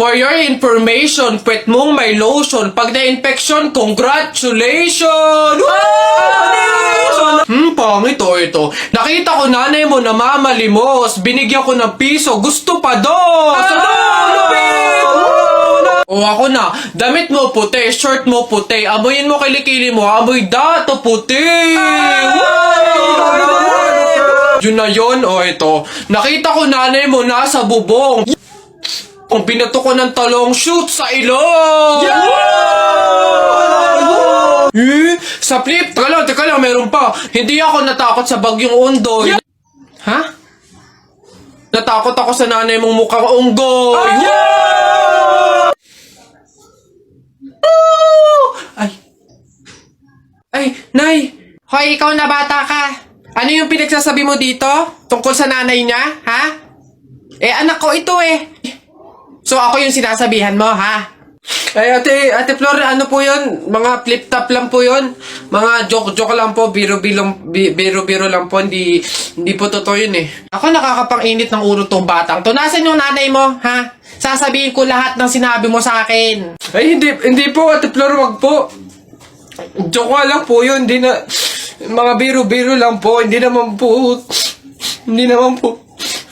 For your information, pwet mong may lotion. Pag na-infection, congratulations! Pangit ito. Nakita ko nanay mo na mamalimos. Binigyan ko ng piso. Gusto pa doon. O ako na, damit mo puti, shirt mo puti, amoyin mo kilikili mo, amoy dato puti. Yun na yun, o ito. Nakita ko nanay mo nasa bubong. Kung binato ko ng talong, shoot sa ilong! Sa flip, teka lang, meron pa. Hindi ako natakot sa bagyong Ondoy. Ha? Natakot ako sa nanay mong mukhang unggoy. Ay, Nay! Hoy, ikaw na bata ka. Ano yung pinagsasabi mo dito? Tungkol sa nanay niya, ha? Anak ko ito So, ako yung sinasabihan mo, ha? Ay, Ate Flor, ano po yun? Mga flip-top lang po yun. Mga joke-joke lang po, biro-biro lang po. Hindi po totoo yun Ako nakakapang-init ng ulo tong batang to. Nasaan yung nanay mo, ha? Sasabihin ko lahat ng sinabi mo sa akin. Ay, hindi po, Ate Flor, wag po. Joke lang po yun. Hindi na, mga biro-biro lang po. Hindi naman po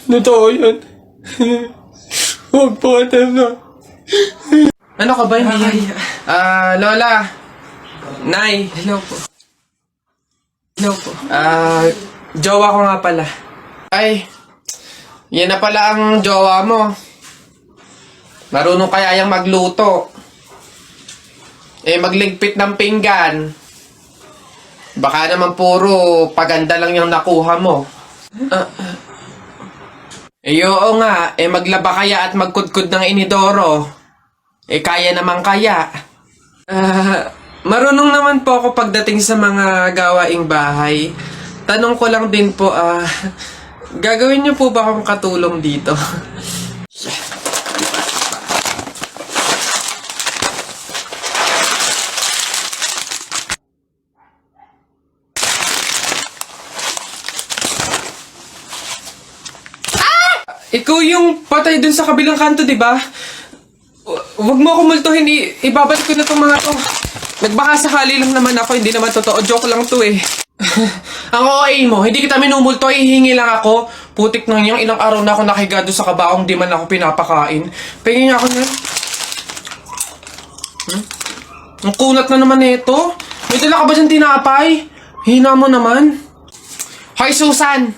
totoo yun. Wag po, Ate Flor. Ano ka ba? Lola. Nay. Hello po. Jowa ko nga pala. Ay, yan na pala ang jowa mo. Marunong kaya yung magluto. Magligpit ng pinggan. Baka naman puro paganda lang yung nakuha mo. Oo nga, maglaba kaya at magkudkod ng inidoro. Kaya naman kaya. Marunong naman po ako pagdating sa mga gawaing bahay. Tanong ko lang din po, gagawin niyo po ba akong katulong dito? Ikaw yung patay dun sa kabilang kanto, di ba? Huwag mo ako multuhin, ibabalik ko na itong mga to. Nagbaka sakali lang naman ako, hindi naman totoo. Joke lang to Ang OA mo, hindi kita minumulto, hihingi lang ako. Putik nang yung ilang araw na ako nakiga doon sa kabaong, di man ako pinapakain. Pingin ako na. Ang kunat na naman ito. May dala ka ba dyan tinapay? Hina mo naman. Hoy Susan,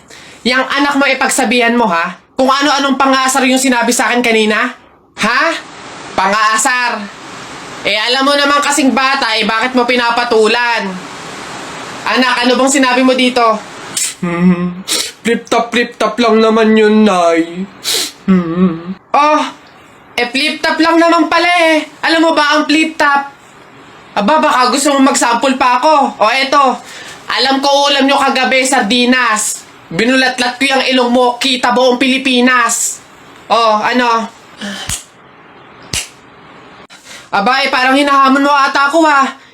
yung anak mo ipagsabihan mo ha? Kung ano-anong pang-aasar yung sinabi sa akin kanina? Ha? Pang-aasar. Alam mo naman kasing bata, bakit mo pinapatulan? Anak, ano bang sinabi mo dito? Flip-top lang naman yun, Nay. Flip-top lang naman pala Alam mo ba ang flip-top? Aba, baka gusto mo mag-sample pa ako. Eto. Alam ko ulam nyo kagabi, sardinas. Binulatlat ko yung ilong mo, kita buong Pilipinas. Ano? Aba, parang hinahamon mo ata ako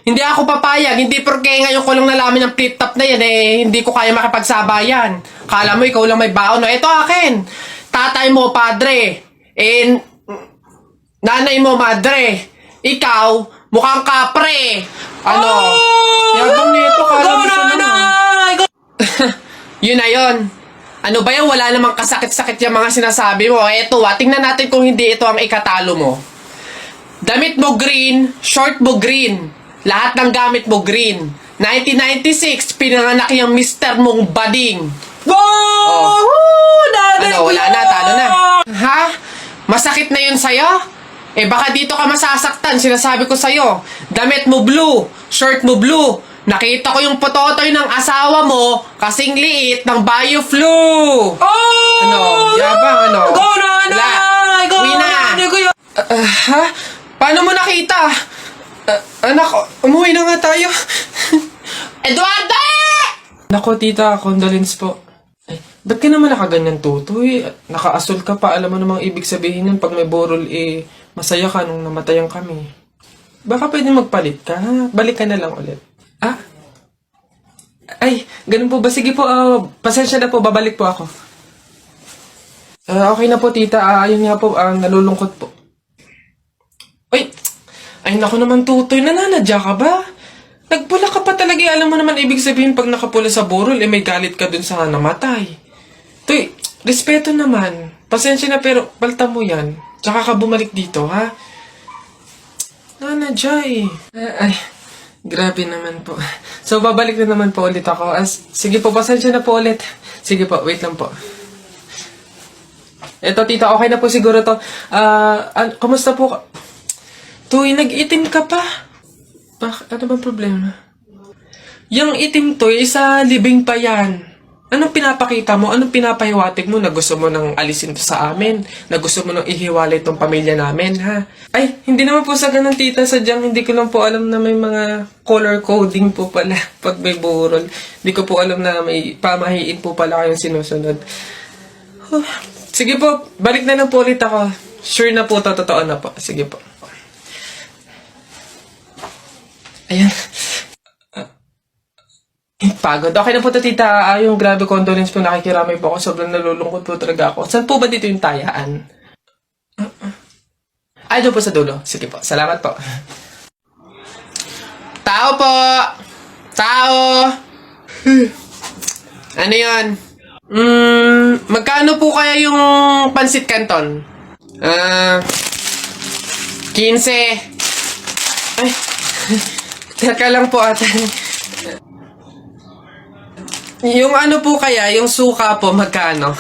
Hindi ako papayag, hindi porke ngayon ko lang nalaman ng flip-top na yan hindi ko kaya makipagsabayan. Kala mo ikaw lang may baon. Ito akin. Tatay mo, padre. Nanay mo, madre. Ikaw, mukhang kapre. Ano? Yabang nito, kala mo siya naman. Yun na yun. Ano ba yan? Wala namang kasakit-sakit yung mga sinasabi mo. Eto tingnan natin kung hindi ito ang ikatalo mo. Damit mo green, short mo green. Lahat ng gamit mo green. 1996, pinanganak yung mister mong bading. Wow! Ano, wala na, talo na. Ha? Masakit na yun sa'yo? Baka dito ka masasaktan, sinasabi ko sa'yo. Damit mo blue, shirt mo blue. Nakita ko yung pototoy ng asawa mo kasing liit ng BioFlu. Ano? Yabang, ano? Go na! Uwi na! Ha? Paano mo nakita? Anak, umuwi na nga tayo. Eduardo! Nako, tita, condolence po. Ba't ka naman nakaganyan, Tutoy? Nakaasol ka pa. Alam mo namang ibig sabihin nun pag may borol, masaya ka nung namatayan kami. Baka pwede magpalit ka, ha? Balik ka na lang ulit. Ay, ganun po ba? Sige po, pasensya na po, babalik po ako. Okay na po, tita. Ayun nga po, nalulungkot po. Ay, naku naman, Tutoy. Nananadya ka ba? Nagpula ka pa talaga. Alam mo naman, ibig sabihin, pag nakapula sa burol, may galit ka dun sa namatay. Tuy, respeto naman. Pasensya na, pero palta mo yan. Tsaka ka bumalik dito, ha? Nanadya eh. Ay, grabe naman po. So, babalik na naman po ulit ako. Sige po, pasensya na po ulit. Sige po, wait lang po. Eto, tita, okay na po siguro to. Kumusta po ka? Tuy, nag-itim ka pa. Ano bang problema? Yung itim to, isa libing pa yan. Anong pinapakita mo? Anong pinapahiwatig mo na gusto mo nang alisin to sa amin? Na gusto mo nang ihiwalay tong pamilya namin, ha? Ay, hindi naman po sa ganun, tita. Sadyang hindi ko lang po alam na may mga color coding po pala pag may burol. Hindi ko po alam na may pamahiin po pala kayong sinusunod. Sige po, balik na lang po ulit ako. Sure na po, totoo na po. Sige po. Ayan. Pagod. Okay na po to, tita. Yung grabe condolence po, nakikiramay po ako. Sobrang nalulungkot po talaga ako. Saan po ba dito yung tayaan? Ay, doon po sa dulo. Sige po. Salamat po. Tao po! Tao! Ano yun? Magkano po kaya yung pansit canton? 15. Ay, teka lang po ate. Yung ano po kaya, yung suka po, magkano?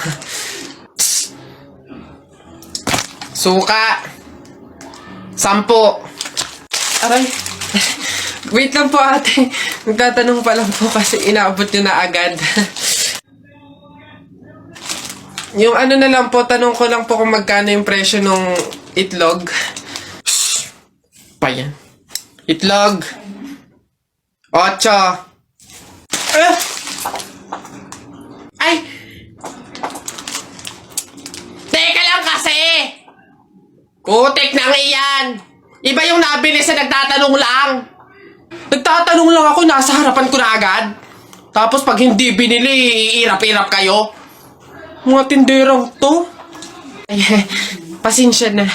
Suka. 10. Aray. Wait lang po ate. Nagtatanong pa lang po kasi inaabot nyo na agad. Yung ano na lang po, tanong ko lang po kung magkano yung presyo ng itlog. Pa yan. Itlog. 8. Ay! Teka lang kasi! Kutik nang iyan! Iba yung nabili sa nagtatanong lang. Nagtatanong lang ako, nasa harapan ko na agad. Tapos pag hindi binili, iirap-irap kayo. Mga tinderang to. Ay, pasensya na.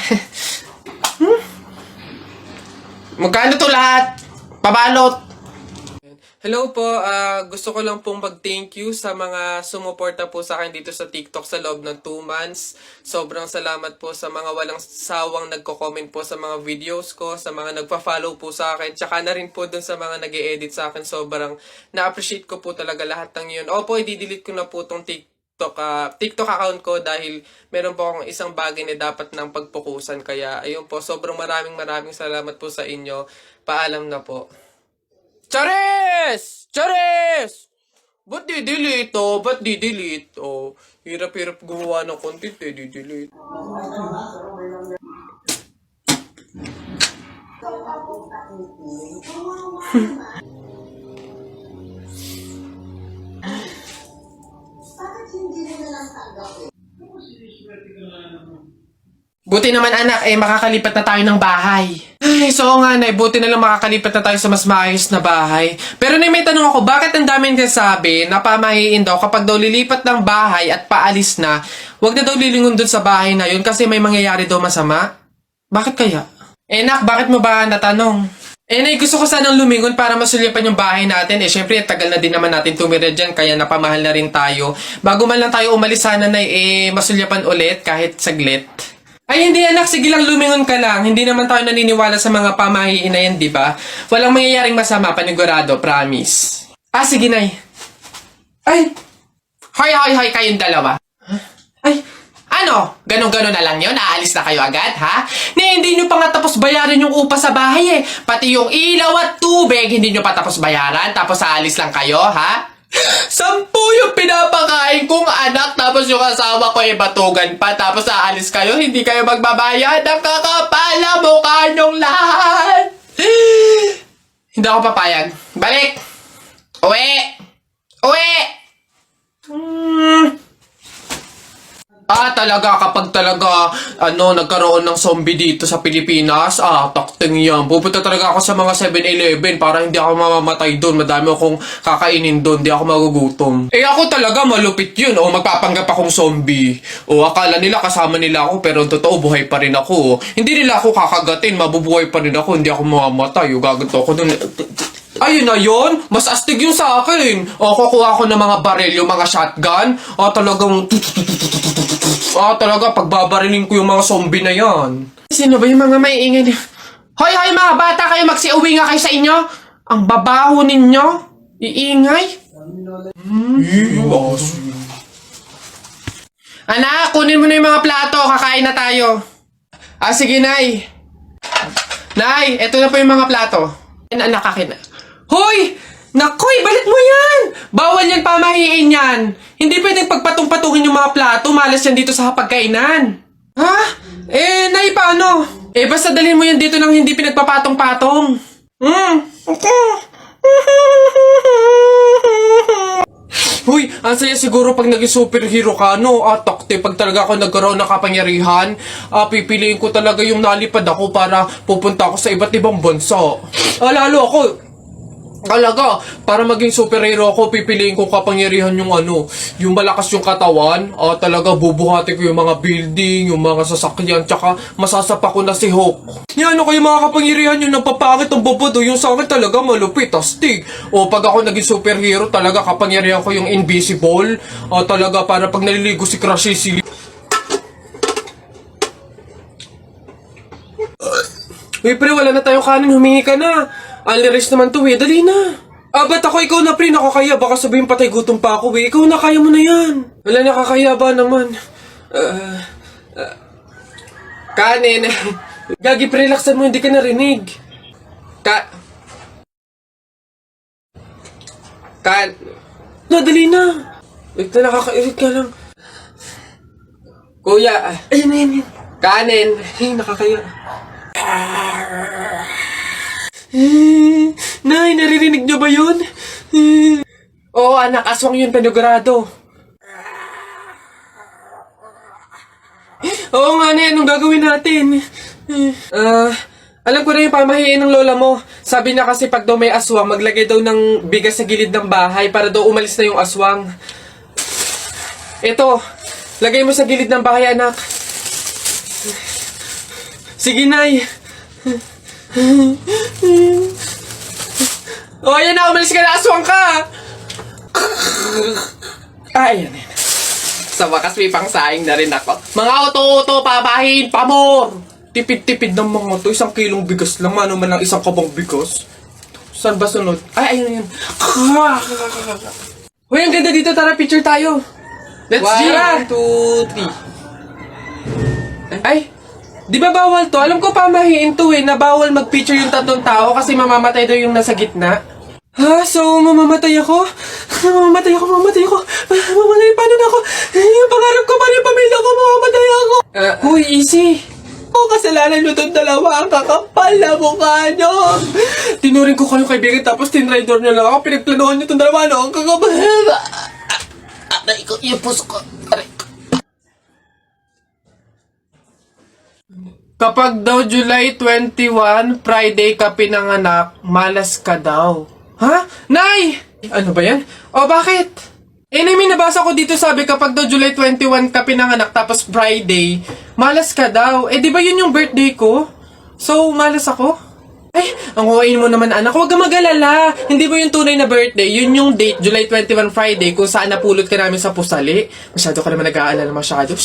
Magkano to lahat? Pabalot. Hello po, gusto ko lang pong mag-thank you sa mga sumuporta po sa akin dito sa TikTok sa loob ng 2 months. Sobrang salamat po sa mga walang sawang nagko-comment po sa mga videos ko, sa mga nagpa-follow po sa akin, tsaka na rin po dun sa mga nag-e-edit sa akin. Sobrang na-appreciate ko po talaga lahat ng yun. Opo, i-delete ko na po tong TikTok account ko dahil meron po akong isang bagay na dapat nang pagpukusan. Kaya ayun po, sobrang maraming salamat po sa inyo. Paalam na po. Charis! Charis! Ba't di-delete oh? Ba't di-delete oh? Hirap-hirap gumawa ng content eh, di-delete. Buti naman anak, makakalipat na tayo ng bahay. Ay, so nga nay, buti na lang makakalipat na tayo sa mas maayos na bahay. Pero may tanong ako, bakit ang daming nagsasabi na pamahiin daw kapag daw lilipat ng bahay at paalis na, wag na daw lilingon dun sa bahay na yun kasi may mangyayari daw masama? Bakit kaya? Nak, bakit mo ba natanong? Nay, gusto ko sanang lumingon para masulyapan yung bahay natin. Syempre, tagal na din naman natin tumira dyan, kaya napamahal na rin tayo. Bago man lang tayo umalis sana na masulyapan ulit kahit saglit. Ay, hindi anak. Sige lang, lumingon ka lang. Hindi naman tayo naniniwala sa mga pamahiin na yan, di ba? Walang mangyayaring masama, panigurado, promise. Sige, nay. Ay! Hoy, kayong dalawa. Ay, ano? Ganon-ganon na lang yun? Aalis na kayo agad, ha? Hindi nyo pa nga tapos bayaran yung upa sa bahay, Pati yung ilaw at tubig, hindi nyo pa tapos bayaran, tapos aalis lang kayo, ha? 10 yung pinapakain kong anak, tapos yung asawa ko batugan pa, tapos aalis kayo, hindi kayo magbabayad. Ang kakapal na mukha nyong lahat. Hindi ako papayag. Balik! Uwi! talaga kapag talaga, nagkaroon ng zombie dito sa Pilipinas, takting yan. Pupunta talaga ako sa mga 7-Eleven para hindi ako mamamatay doon. Madami akong kakainin doon, hindi ako magugutom. Ako talaga malupit yun. Magpapanggap akong zombie. Akala nila kasama nila ako, pero totoo buhay pa rin ako. Hindi nila ako kakagatin, mabubuhay pa rin ako, hindi ako mamamatay. Gaganto ako doon. Ayun na yun, mas astig yung sa akin. Kukuha ko ng mga baril, yung mga shotgun. Talaga, pagbabarilin ko yung mga zombie na yan. Sino ba yung mga maiingay niya? Hoy, mga bata kayo, magsiuwi nga kayo sa inyo. Ang babaho ninyo. Iingay. Anak, kunin mo na yung mga plato, kakain na tayo. Sige, Nay. Nay, eto na po yung mga plato. Anak, akin na. Hoy! Nakoy, balik mo yan! Bawal yan, pamahiin yan! Hindi pwedeng pagpatong-patungin yung mga plato, malas yan dito sa hapagkainan. Ha? Nay, paano? Basta dalhin mo yan dito nang hindi pinagpapatong-patong. Hoy, ang saya siguro pag naging superhero ka, no? Takte, pag talaga ako nagkaroon ng kapangyarihan, pipiliin ko talaga yung nalipad ako para pupunta ako sa iba't ibang bansa. Lalo ako, talaga, para maging superhero ako, pipiliin ko kapangyarihan yung yung malakas yung katawan. Talaga, bubuhati ko yung mga building, yung mga sasakyan, tsaka masasapa ko na si Hulk. Yan, kayo mga kapangyarihan yung napapangit ang babado, yung sa akin talaga malupit, astig. Pag ako naging superhero, talaga kapangyarihan ko yung invisible. Talaga, para pag naliligo si Crush si Uy, pre, wala na tayong kanin, humingi ka na. Aliris naman to dali na. Ba't ako? Ikaw na, pre, nakakaya. Baka sabihin patay gutom pa ako, Ikaw na, kaya mo na yan. Wala, nakakaya ba naman? Kanin. Gagi, pre, relaxan mo, hindi ka narinig. Dali na. Wait na, nakakairit ka lang. Kuya, ayun. Kanin. Nakakaya. Nay, naririnig niyo ba yun? Oo, anak, aswang yun, panigurado. Oo nga, Nay, anong gagawin natin? Alam ko na yung pamahiin ng lola mo. Sabi niya kasi pag daw may aswang, maglagay daw ng bigas sa gilid ng bahay para daw umalis na yung aswang. Ito, lagay mo sa gilid ng bahay, anak. Sige, Nay. Ayan na, umalis ka na, aswang ka! Ayan. Sa wakas may pangsaing na rin ako. Mga oto-oto, papahin, pamor! Tipid-tipid ng mga to, 1 kilong bigas lang, mano man lang 1 kabang bigas. Saan ba sunod? Ayun. Uy, ang ganda dito, tara, picture tayo. Let's go! 1, 2, 3. Ay! Di ba bawal to? Alam ko pamahiin to na bawal mag-picture yung 3 tao kasi mamamatay daw yung nasa gitna. So mamamatay ako? Mamamatay ako? Paano na ako? Yung pangarap ko, paano yung pamilya ko? Mamamatay ako? Easy. Kasalanan nyo itong dalawa, ang kakapal na mukha nyo. Tinuring ko kayong kaibigan tapos tinrider nyo lang ako. Pinagplanuhan nyo itong dalawa, ang kakapal. Aray ko, yung puso ko. Aray ko. Kapag daw July 21, Friday ka pinanganak, malas ka daw. Ha? Nay! Ano ba yan? Bakit? Nay, may nabasa ko dito sabi kapag daw July 21 ka pinanganak tapos Friday, malas ka daw. Di ba yun yung birthday ko? So, malas ako? Ang kuwain mo naman, anak. Huwag ka mag-alala. Hindi mo yung tunay na birthday. Yun yung date, July 21 Friday, kung saan napulot ka namin sa pusali. Masyado ka naman nag-aalala masyado.